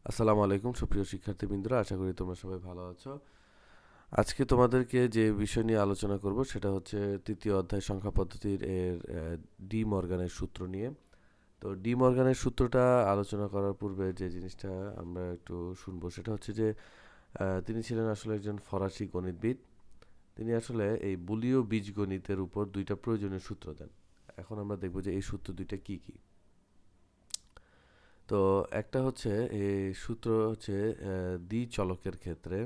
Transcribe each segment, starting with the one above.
আসসালামু আলাইকুম সুপ্রিয় শিক্ষার্থীবৃন্দরা, আশা করি তোমরা সবাই ভালো আছো। আজকে তোমাদেরকে যে বিষয় নিয়ে আলোচনা করব সেটা হচ্ছে তৃতীয় অধ্যায় সংখ্যা পদ্ধতির ডি মর্গানের সূত্র নিয়ে। তো ডি মর্গানের সূত্রটা আলোচনা করার পূর্বে যে জিনিসটা আমরা একটু শুনবো সেটা হচ্ছে যে তিনি ছিলেন আসলে একজন ফরাসি গণিতবিদ। তিনি আসলে এই বুলীয় বীজগণিতের উপর দুইটা প্রয়োজনীয় সূত্র দেন। এখন আমরা দেখব যে এই সূত্র দুইটা কি কি। তো একটা হচ্ছে এই সূত্র হচ্ছে দ্বিচলকের ক্ষেত্রে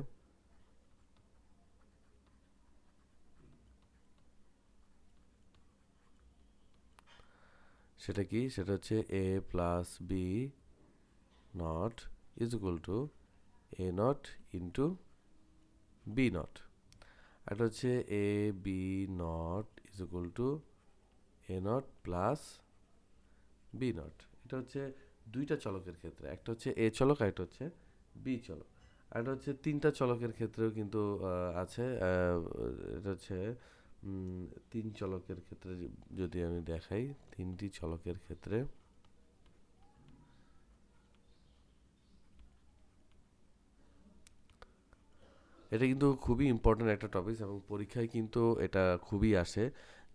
সেটা কি, সেটা হচ্ছে A plus B not is equal to A not into B not. এটা হচ্ছে A B not is equal to A not plus B not. এটা হচ্ছে দুইটা চলকের ক্ষেত্রে, একটা হচ্ছে এ চলক আর একটা হচ্ছে বি চলক। আর এটা হচ্ছে তিনটা চলকের ক্ষেত্রেও কিন্তু আছে। এটা হচ্ছে তিন চলকের ক্ষেত্রে যদি আমি দেখাই, তিনটি চলকের ক্ষেত্রে এটা কিন্তু খুবই ইম্পর্ট্যান্ট একটা টপিক এবং পরীক্ষায় কিন্তু এটা খুবই আসে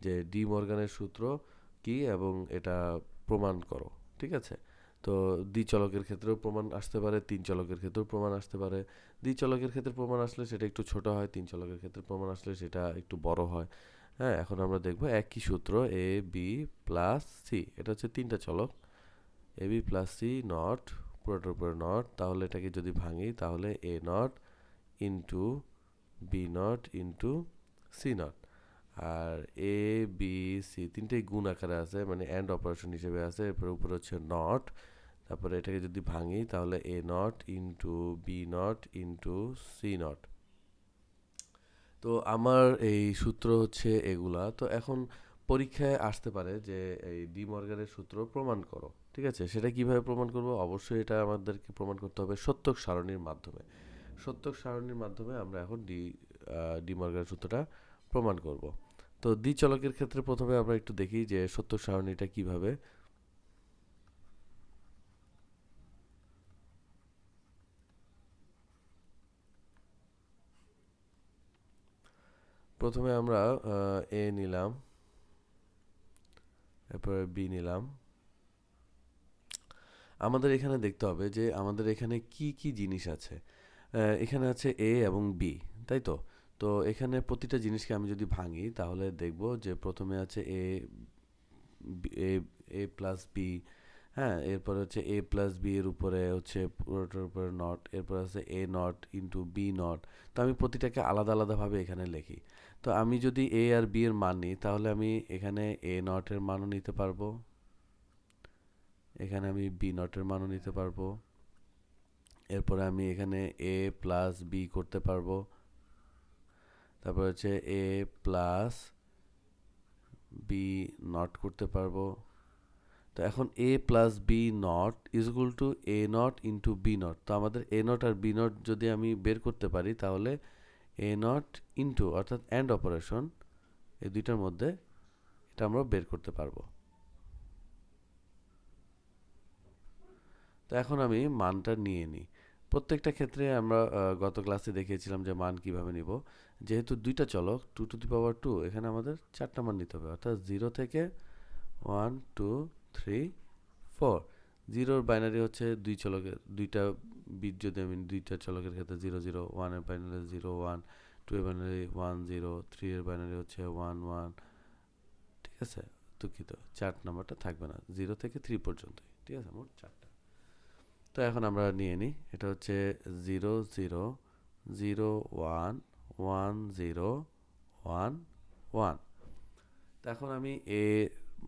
যে ডি মর্গানের সূত্র কি এবং এটা প্রমাণ করো। ঠিক আছে? তো দ্বিচলকের ক্ষেত্রেও প্রমাণ আসতে পারে, তিন চলকের ক্ষেত্রেও প্রমাণ আসতে পারে। দ্বিচলকের ক্ষেত্রে প্রমাণ আসলে সেটা একটু ছোট হয়, তিন চলকের ক্ষেত্রে প্রমাণ আসলে সেটা একটু বড় হয়। হ্যাঁ, এখন আমরা দেখব একই সূত্র এ বি প্লাস সি। এটা হচ্ছে তিনটা চলক, A B plus C not, পুরোটার উপরে নট, তাহলে এটাকে যদি ভাঙি তাহলে A not into B not into C not. আর এ বি সি তিনটেই গুণ আকারে আছে, মানে অ্যান্ড অপারেশন হিসেবে আছে। এরপরে উপরে হচ্ছে নট, তারপরে এটাকে যদি ভাঙি তাহলে A not into B not into C not. তো আমার এই সূত্র হচ্ছে এগুলা। তো এখন পরীক্ষায় আসতে পারে যে এই ডি মর্গানের সূত্র প্রমাণ করো। ঠিক আছে, সেটা কিভাবে প্রমাণ করব? অবশ্যই এটা আমাদেরকে প্রমাণ করতে হবে সত্যক সারণীর মাধ্যমে। সত্যক সারণীর মাধ্যমে আমরা এখন ডি মর্গানের সূত্রটা প্রমাণ করব। তো দ্বিচলকের ক্ষেত্রে প্রথমে আমরা একটু দেখি যে সত্যক সারণীটা কিভাবে। প্রথমে আমরা এ নিলাম, এরপরে বি নিলাম। আমাদের এখানে দেখতে হবে যে আমাদের এখানে কি কি জিনিস আছে। এখানে আছে এ এবং বি, তাই তো? তো এখানে প্রতিটা জিনিসকে আমি যদি ভাঙি তাহলে দেখব যে প্রথমে আছে এ, এ এ প্লাস বি। হ্যাঁ, এরপরে হচ্ছে এ প্লাস বি এর উপরে হচ্ছে পুরোটার উপরে নট, এরপর আছে এ নট ইন্টু বি নট। তো আমি প্রতিটাকে আলাদা আলাদাভাবে এখানে লিখি। তো আমি যদি এ আর বি এর মান নিই তাহলে আমি এখানে এ নটের মানও নিতে পারবো, এখানে আমি বি নটের মানও নিতে পারবো, এরপরে আমি এখানে এ প্লাস বি করতে পারবো, তারপর হচ্ছে এ প্লাস বি নট করতে পারবো। তো এখন A plus B not is equal to A not into B not. তো আমাদের এ নট আর বি নট যদি আমি বের করতে পারি তাহলে এ নট ইন্টু অর্থাৎ অ্যান্ড অপারেশন এই দুইটার মধ্যে এটা আমরা বের করতে পারবো। তো এখন আমি মানটা নিয়ে নিই। প্রত্যেকটা ক্ষেত্রে আমরা গত ক্লাসে দেখিয়েছিলাম যে মান কিভাবে নিব। যেহেতু দুইটা চলক 2 টু দি পাওয়ার 2, এখানে আমাদের চারটা মান নিতে হবে, অর্থাৎ 0 থেকে 1 2 3 4। জিরোর বাইনারি হচ্ছে দুই চলকের দুইটা বিট, যদি আমি দুইটা চলকের ক্ষেত্রে 0 0, 1 এর বাইনারি 0 1, 2 এর বাইনারি 1 0, 3 এর বাইনারি হচ্ছে 1 1। ঠিক আছে, দুঃখিত, 4 নাম্বারটা থাকবে না, 0 থেকে 3 পর্যন্তই। ঠিক আছে, মোট 4টা। তো এখন আমরা নিয়ে নিই, এটা হচ্ছে 0 0 0 1 1 0 1 1। তো এখন আমি এ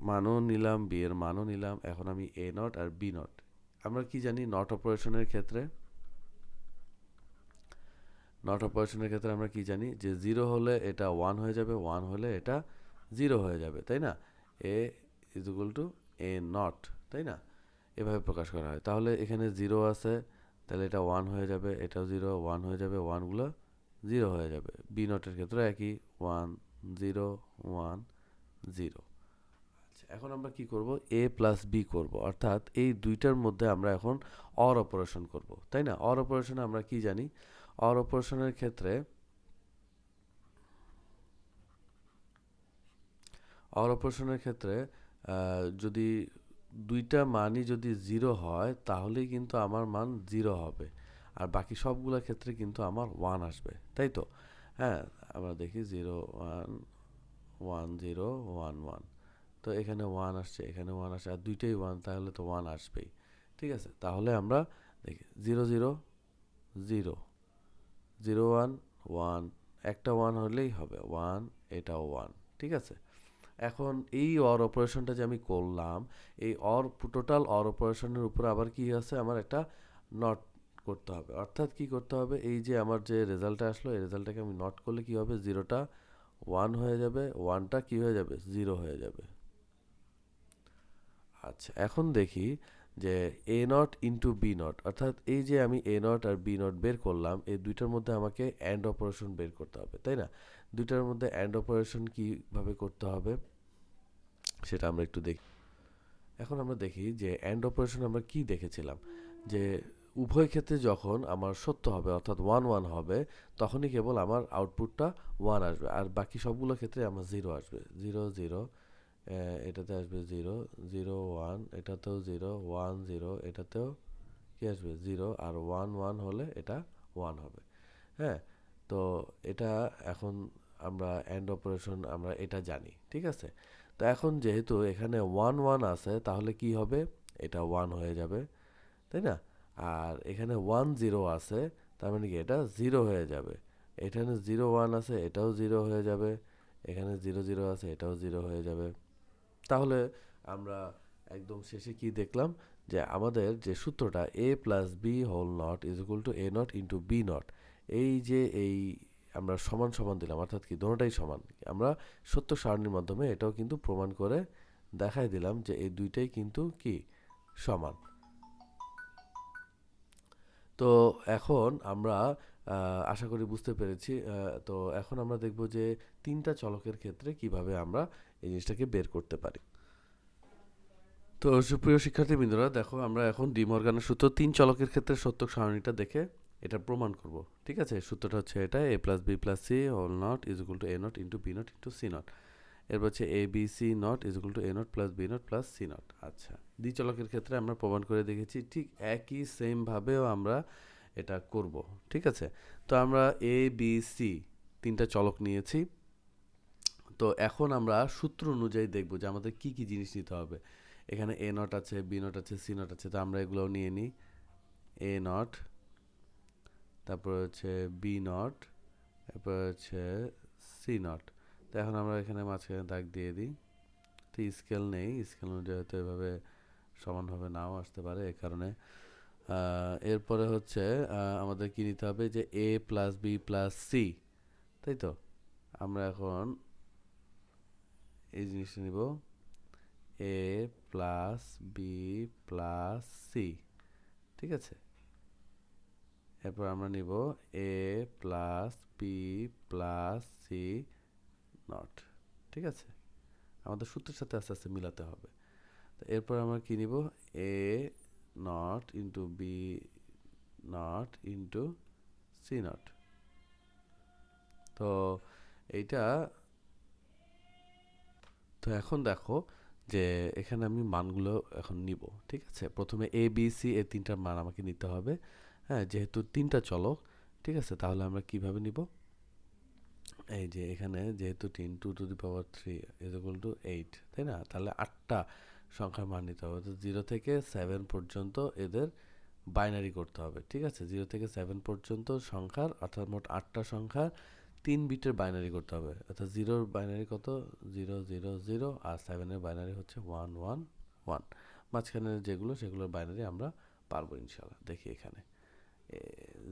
মানও নিলাম, বি এর মানও নিলাম। এখন আমি এ নট আর বি নট, আমরা কি জানি নট অপারেশনের ক্ষেত্রে, নট অপারেশনের ক্ষেত্রে আমরা কি জানি যে 0 হলে এটা 1 হয়ে যাবে, 1 হলে এটা 0 হয়ে যাবে, তাই না? A is equal to A not, তাই না? এভাবে প্রকাশ করা হয়। তাহলে এখানে 0 আছে, তাহলে এটা 1 হয়ে যাবে, এটাও 0 1 হয়ে যাবে, 1গুলো 0 হয়ে যাবে। বি নটের ক্ষেত্রে একই, 1 0 1 0। এখন আমরা কি করব, এ প্লাস বি করব, অর্থাৎ এই দুইটার মধ্যে আমরা এখন অর অপারেশন করব, তাই না? অর অপারেশনে আমরা কি জানি? অর অপারেশনের ক্ষেত্রে অর অপারেশনের ক্ষেত্রে যদি দুইটা মানই যদি জিরো হয় তাহলেই কিন্তু আমার মান জিরো হবে, আর বাকি সবগুলোর ক্ষেত্রে কিন্তু আমার ওয়ান আসবে, তাই তো? হ্যাঁ, আমরা দেখি zero one, one zero, one one. তো এখানে ওয়ান আসছে, এখানে ওয়ান আসছে, আর দুইটাই ওয়ান, তাহলে তো ওয়ান আসবেই। ঠিক আছে, তাহলে আমরা দেখি zero zero, zero, zero one, one, একটা ওয়ান হলেই হবে ওয়ান, এটাও ওয়ান। ঠিক আছে, এখন এই অর অপারেশনটা যে আমি করলাম, এই টোটাল অর অপারেশনের উপর আবার কি আছে, আমার একটা নট করতে হবে। অর্থাৎ কি করতে হবে, এই যে আমার যে রেজাল্টটা আসলো, এই রেজাল্টটাকে আমি নট করলে কি হবে, জিরোটা ওয়ান হয়ে যাবে, ওয়ানটা কি হয়ে যাবে, জিরো হয়ে যাবে। আচ্ছা, এখন দেখি যে A not into B not, অর্থাৎ এই যে আমি এ নট আর বি নট বের করলাম, এই দুইটার মধ্যে আমাকে অ্যান্ড অপারেশন বের করতে হবে, তাই না? দুইটার মধ্যে অ্যান্ড অপারেশন কিভাবে করতে হবে সেটা আমরা একটু দেখি। এখন আমরা দেখি যে অ্যান্ড অপারেশন আমরা কি দেখেছিলাম, যে উভয় ক্ষেত্রে যখন আমার সত্য হবে, অর্থাৎ ওয়ান ওয়ান হবে, তখনই কেবল আমার আউটপুটটা ওয়ান আসবে, আর বাকি সবগুলো ক্ষেত্রে আমার জিরো আসবে। জিরো জিরো, এটাতে আসবে জিরো, জিরো ওয়ান, এটাতেও জিরো, ওয়ান জিরো, এটাতেও কি আসবে, জিরো, আর ওয়ান ওয়ান হলে এটা ওয়ান হবে। হ্যাঁ, তো এটা এখন আমরা অ্যান্ড অপারেশন আমরা এটা জানি, ঠিক আছে? তো এখন যেহেতু এখানে ওয়ান ওয়ান আছে, তাহলে কি হবে, এটা ওয়ান হয়ে যাবে, তাই না? আর এখানে ওয়ান জিরো আছে, তার মানে কি এটা জিরো হয়ে যাবে। এখানে জিরো ওয়ান আছে, এটাও জিরো হয়ে যাবে। এখানে জিরো জিরো আছে, এটাও জিরো হয়ে যাবে। তাহলে আমরা একদম শেষে কি দেখলাম, যে আমাদের যে সূত্রটা A plus B whole not is equal to A not into B not, এই যে এই আমরা সমান সমান দিলাম, অর্থাৎ কি দোনোটাই সমান, আমরা সত্য সারণীর মাধ্যমে এটাও কিন্তু প্রমাণ করে দেখাই দিলাম যে এই দুইটাই কিন্তু কি সমান। তো এখন আমরা আশা করি বুঝতে পেরেছি। তো এখন আমরা দেখব যে তিনটা চলকের ক্ষেত্রে কিভাবে আমরা এই জিনিসটাকে বের করতে পারি। তো সুপ্রিয় শিক্ষার্থীবৃন্দরা, দেখো আমরা এখন ডি মর্গানের সূত্র তিন চলকের ক্ষেত্রে সত্য সারণীটা দেখে এটা প্রমাণ করব। ঠিক আছে, সূত্রটা হচ্ছে এটা, A plus B plus C whole not is equal to A not into B not into C not. এরপর হচ্ছে A B C not is equal to A not plus B not plus C not. আচ্ছা, দ্বি চলকের ক্ষেত্রে আমরা প্রমাণ করে দেখেছি, ঠিক একই সেম ভাবেও আমরা এটা করব। ঠিক আছে, তো আমরা এ বি সি তিনটা চলক নিয়েছি। তো এখন আমরা সূত্র অনুযায়ী দেখব যে আমাদের কি কি জিনিস নিতে হবে। এখানে এ নট আছে, বি নট আছে, সি নট আছে, তো আমরা এগুলোও নিয়ে নিই। এ নট, তারপর হচ্ছে বি নট, তারপর হচ্ছে সি নট। তো এখন আমরা এখানে মাঝখানে দাগ দিয়ে দিই। তো স্কেল নেই, স্কেল অনুযায়ী হয়তো এভাবে সমানভাবে নাও আসতে পারে, এ কারণে। এরপরে হচ্ছে আমাদের কি নিতে হবে, যে A plus B plus C, তাই তো? আমরা এখন এই জিনিসটা নিব, A plus B plus C. ঠিক আছে, এরপর আমরা নিব A plus B plus C not. ঠিক আছে, আমাদের সূত্রের সাথে আস্তে আস্তে মিলাতে হবে। তো এরপর আমরা কি নিব, A not into B not into C not. তো এইটা, তো এখন দেখো যে এখানে আমি মানগুলো এখন নিব। ঠিক আছে, প্রথমে এ বি সি এই তিনটার মান আমাকে নিতে হবে। হ্যাঁ, যেহেতু তিনটা চলক, ঠিক আছে, তাহলে আমরা কিভাবে নিব, এই যে এখানে যেহেতু ten two to the power three is equal two eight, তাই না? তাহলে আটটা সংখ্যার মান নিতে হবে, তো জিরো থেকে সেভেন পর্যন্ত এদের বাইনারি করতে হবে। ঠিক আছে, জিরো থেকে সেভেন পর্যন্ত সংখ্যার, অর্থাৎ মোট আটটা সংখ্যার 3 বিটের বাইনারি করতে হবে। অর্থাৎ জিরোর বাইনারি কত, জিরো জিরো জিরো, আর সেভেনের বাইনারি হচ্ছে ওয়ান ওয়ান ওয়ান। মাঝখানের যেগুলো সেগুলোর বাইনারি আমরা পারবো ইনশাল্লাহ। দেখি এখানে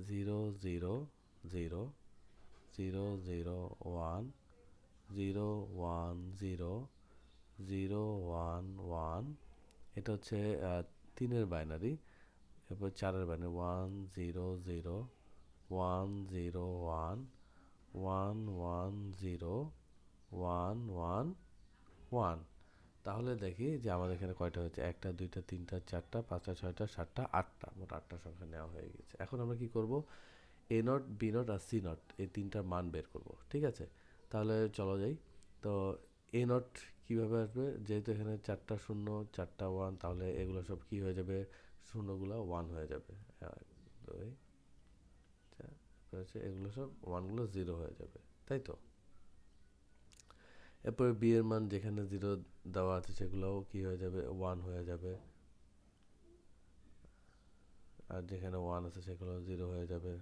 zero zero zero, zero zero one, zero one zero, zero one one, এটা হচ্ছে তিনের বাইনারি। এরপর চারের binary one zero zero, one zero one, one one zero, one one one. তাহলে দেখি যে আমাদের এখানে কয়টা হচ্ছে, 1টা 2টা 3টা 4টা 5টা 6টা 7টা 8টা, মোট 8টা সংখ্যা নেওয়া হয়ে গেছে। এখন আমরা কি করব, এ নট বি নট আর সি নট এই তিনটার মান বের করব, ঠিক আছে? তাহলে চলো যাই। তো এ নট কীভাবে আসবে, যেহেতু এখানে 4টা শূন্য 4টা ওয়ান, তাহলে এগুলো সব কী হয়ে যাবে, শূন্যগুলো ওয়ান হয়ে যাবে। 2 4 এগুলো সব ওয়ানগুলো জিরো হয়ে যাবে, তাই তো? এরপরে বি এর মান যেখানে জিরো দেওয়া আছে সেগুলোও কি হয়ে যাবে, ওয়ান হয়ে যাবে। আর যেখানে ওয়ান আছে সেগুলো জিরো হয়ে যাবে।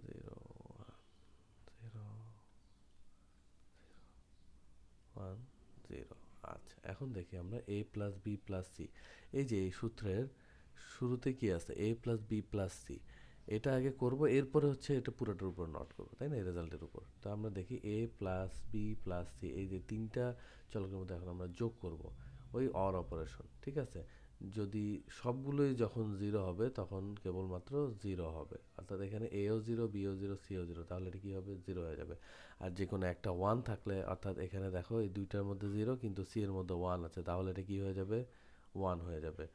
Zero zero one zero. আচ্ছা, এখন দেখি আমরা এ প্লাস বি প্লাস সি, এই যে এই সূত্রের শুরুতে কি আছে, এ প্লাস বি প্লাস সি, এটা আগে করব, এরপরে হচ্ছে এটা পুরোটার উপর নট করবো, তাই না, এই রেজাল্টের উপর। তো আমরা দেখি এ প্লাস বি প্লাস সি, এই যে তিনটা চলকের মধ্যে এখন আমরা যোগ করব ওই অর অপারেশন, ঠিক আছে? যদি সবগুলোই যখন জিরো হবে তখন কেবলমাত্র জিরো হবে, অর্থাৎ এখানে এও জিরো বিও জিরো সিও জিরো, তাহলে এটা কী হবে, জিরো হয়ে যাবে। আর যে কোনো একটা ওয়ান থাকলে, অর্থাৎ এখানে দেখো এই দুইটার মধ্যে জিরো কিন্তু সি এর মধ্যে ওয়ান আছে, তাহলে এটা কী হয়ে যাবে, ওয়ান হয়ে যাবে।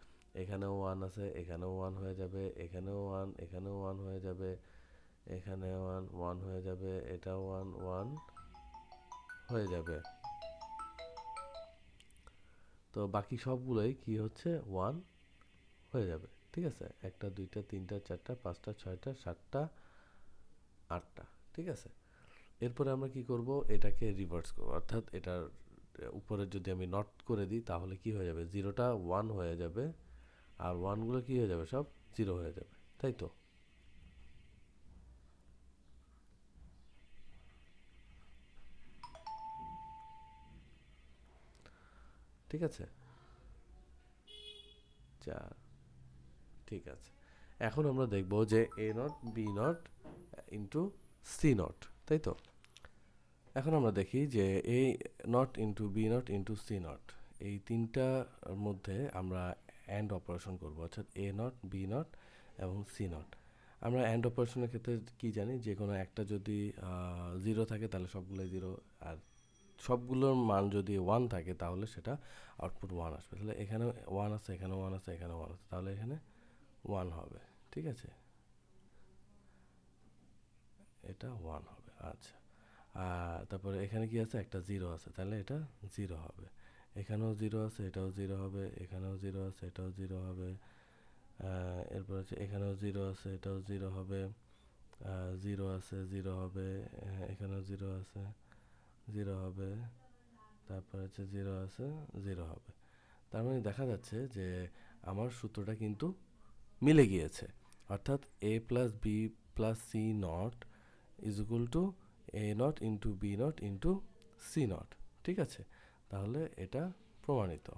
এখানেও ওয়ান আছে, এখানেও ওয়ান হয়ে যাবে, এখানেও ওয়ান, এখানেও ওয়ান হয়ে যাবে, এখানে ওয়ান ওয়ান হয়ে যাবে, এটা ওয়ান ওয়ান হয়ে যাবে। তো বাকি সবগুলোই কি হচ্ছে, ওয়ান হয়ে যাবে, ঠিক আছে? 1টা 2টা 3টা 4টা 5টা 6টা 7টা 8টা, ঠিক আছে? এরপরে আমরা কি করব, এটাকে রিভার্স করব, অর্থাৎ এটার উপরে যদি আমি নট করে দিই তাহলে কি হয়ে যাবে, জিরোটা ওয়ান হয়ে যাবে, আর ওয়ানগুলো কি হয়ে যাবে, সব জিরো হয়ে যাবে, তাই তো? ঠিক আছে, চার, ঠিক আছে। এখন আমরা দেখব যে A not B not into C not, তাই তো? এখন আমরা দেখি যে A not into B not into C not, এই তিনটার মধ্যে আমরা অ্যান্ড অপারেশন করব, অর্থাৎ এ নট বি নট এবং সি নট। আমরা অ্যান্ড অপারেশনের ক্ষেত্রে কি জানি, যে কোনো একটা যদি জিরো থাকে তাহলে সবগুলোই জিরো, আর সবগুলোর মান যদি ওয়ান থাকে তাহলে সেটা আউটপুট ওয়ান আসবে। তাহলে এখানে ওয়ান আছে, এখানে ওয়ান আছে, এখানে ওয়ান আছে, তাহলে এখানে ওয়ান হবে, ঠিক আছে? এটা ওয়ান হবে, আচ্ছা। আর তারপরে এখানে কি আছে, একটা জিরো আছে, তাহলে এটা জিরো হবে। এখানেও জিরো আছে, এটাও জিরো হবে, এখানেও জিরো আছে, এটাও জিরো হবে। এরপর হচ্ছে এখানেও জিরো আছে, এটাও জিরো হবে। জিরো আছে, জিরো হবে। এখানেও জিরো আছে, জিরো হবে। তারপর হচ্ছে জিরো আছে, জিরো হবে। তার মানে দেখা যাচ্ছে যে আমার সূত্রটা কিন্তু মিলে গিয়েছে, অর্থাৎ A plus B plus C not is equal to A not into B not into C not, ঠিক আছে? তাহলে এটা প্রমাণিত।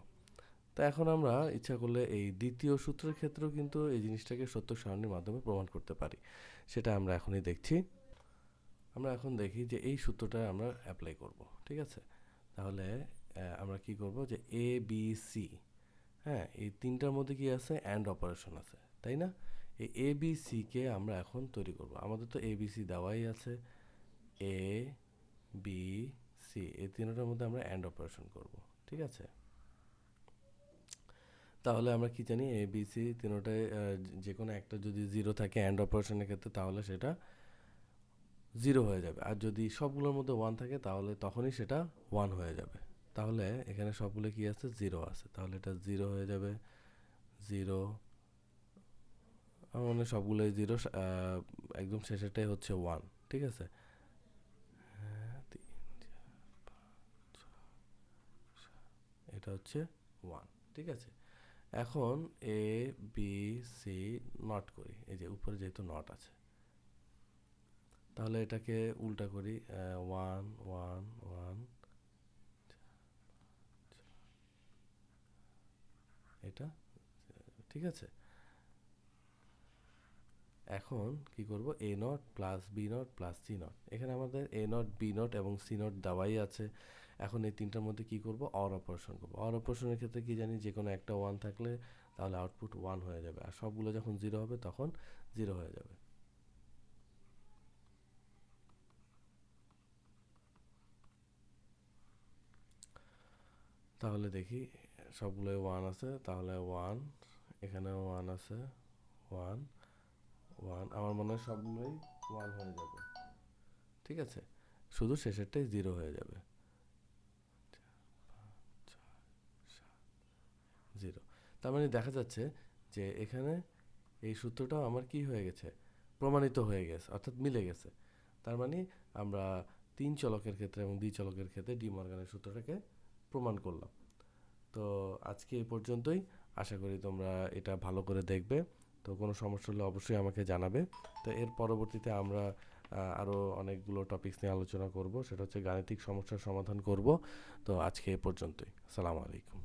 তা এখন আমরা ইচ্ছা করলে এই দ্বিতীয় সূত্রের ক্ষেত্রেও কিন্তু এই জিনিসটাকে সত্য সারণীর মাধ্যমে প্রমাণ করতে পারি, সেটা আমরা এখনই দেখছি। আমরা এখন দেখি যে এই সূত্রটা আমরা অ্যাপ্লাই করব, ঠিক আছে? তাহলে আমরা কি করব, যে এ বি সি, হ্যাঁ, এই তিনটার মধ্যে কি আছে, অ্যান্ড অপারেশন আছে, তাই না? এই এ বি সিকে আমরা এখন তৈরি করব। আমাদের তো এ বি সি দেওয়াই আছে, এ বি সি এই তিনটার মধ্যে আমরা অ্যান্ড অপারেশন করব, ঠিক আছে? তাহলে আমরা কি জানি, এ বি সি তিনটায় যে কোনো একটা যদি জিরো থাকে অ্যান্ড অপারেশনের ক্ষেত্রে তাহলে সেটা জিরো হয়ে যাবে, আর যদি সবগুলোর মধ্যে ওয়ান থাকে তাহলে তখনই সেটা ওয়ান হয়ে যাবে। তাহলে এখানে সবগুলো কি আছে, জিরো আছে, তাহলে এটা জিরো হয়ে যাবে, জিরো। মানে সবগুলোই জিরো, একদম শেষেরটাই হচ্ছে ওয়ান, ঠিক আছে? এটা হচ্ছে ওয়ান, ঠিক আছে? এখন এ বি সি নট করি, এই যে উপরে যেহেতু নট আছে, তাহলে এটাকে উল্টা করি, ওয়ান ওয়ান ওয়ান, এটা, ঠিক আছে? এখন কি করব, A not plus B not plus C not, এখানে আমাদের এ নট বি নট এবং সি নট দেওয়াই আছে। এখন এই তিনটার মধ্যে কি করব, অর অপারেশন করব। অর অপারেশনের ক্ষেত্রে কি জানি, যে কোনো একটা ওয়ান থাকলে তাহলে আউটপুট ওয়ান হয়ে যাবে, আর সবগুলো যখন জিরো হবে তখন জিরো হয়ে যাবে। তাহলে দেখি সবগুলোই ওয়ান আছে, তাহলে ওয়ান, এখানেও ওয়ান আছে, ওয়ান ওয়ান, আমার মনে হয় সবগুলোই ওয়ান হয়ে যাবে। ঠিক আছে, শুধু শেষেরটাই জিরো হয়ে যাবে, জিরো। তার মানে দেখা যাচ্ছে যে এখানে এই সূত্রটাও আমার কি হয়ে গেছে, প্রমাণিত হয়ে গেছে, অর্থাৎ মিলে গেছে। তার মানে আমরা তিন চলকের ক্ষেত্রে এবং দ্বিচলকের ক্ষেত্রে ডি মর্গানের সূত্রটাকে প্রমাণ করলাম। তো আজকে এই পর্যন্তই, আশা করি তোমরা এটা ভালো করে দেখবে। তো কোনো সমস্যা হলে অবশ্যই আমাকে জানাবে। তো এর পরবর্তীতে আমরা আরও অনেকগুলো টপিকস নিয়ে আলোচনা করব, সেটা হচ্ছে গাণিতিক সমস্যার সমাধান করব। তো আজকে এই পর্যন্তই, আসসালামু আলাইকুম।